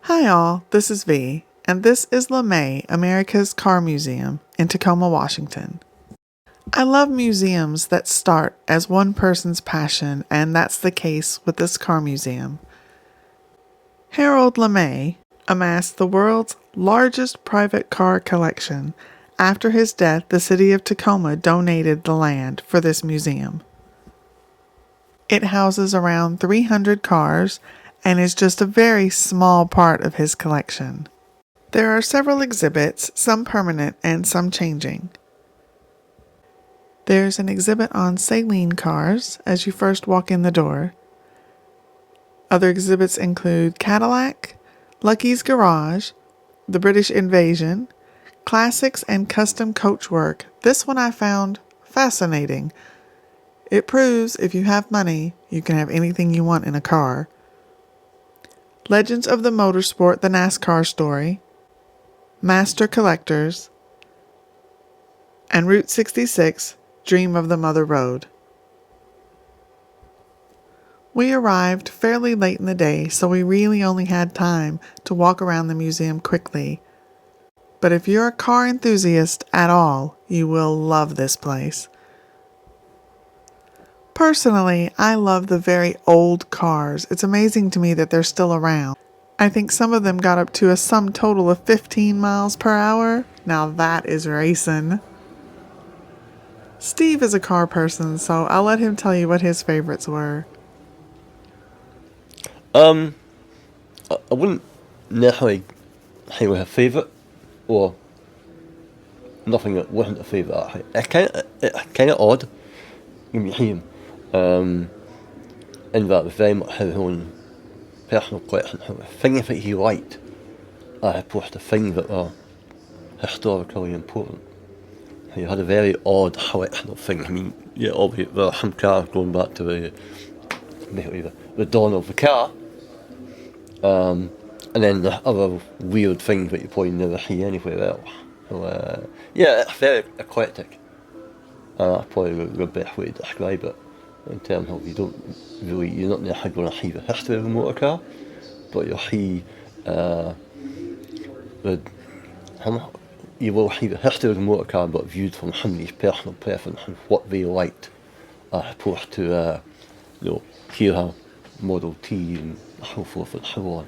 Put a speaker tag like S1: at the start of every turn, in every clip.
S1: Hi all, this is V, and this is LeMay, America's Car Museum in Tacoma, Washington. I love museums that start as one person's passion, and that's the case with this car museum. Harold LeMay amassed the world's largest private car collection. After his death, the city of Tacoma donated the land for this museum. It houses around 300 cars and is just a very small part of his collection. There are several exhibits, some permanent and some changing. There's an exhibit on Saleen cars as you first walk in the door. Other exhibits include Cadillac, Lucky's Garage, the British Invasion, classics and custom coachwork. This one I found fascinating. It proves if you have money, you can have anything you want in a car. Legends of the Motorsport, the NASCAR story, Master Collectors, and Route 66, Dream of the Mother Road. We arrived fairly late in the day, so we really only had time to walk around the museum quickly. But if you're a car enthusiast at all, you will love this place. Personally, I love the very old cars. It's amazing to me that they're still around. I think some of them got up to a sum total of 15 miles per hour. Now that is racing. Steve is a car person, so I'll let him tell you what his favorites were.
S2: I wouldn't necessarily say we have a favourite, or nothing that wasn't a favourite. It's kind of odd when you see him, in that it very much his own personal collection. Things that he liked, as opposed to things that were historically important. He had a very odd collection of things. I mean, yeah, obviously there are some cars going back to the dawn of the car, and then the other weird things that you probably never see anywhere else. So yeah, it's very eclectic. That's probably the best way to describe it. In terms of you're not necessarily going to see the history of the motor car, but you'll see you will see the history of the motor car, but viewed from somebody's personal preference and what they liked, as opposed to here are Model T and so forth and so on.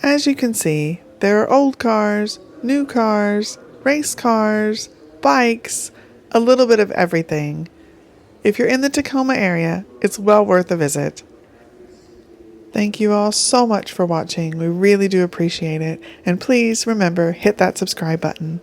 S1: As you can see, there are old cars, new cars, race cars, bikes, a little bit of everything. If you're in the Tacoma area, it's well worth a visit. Thank you all so much for watching. We really do appreciate it. And please remember, hit that subscribe button.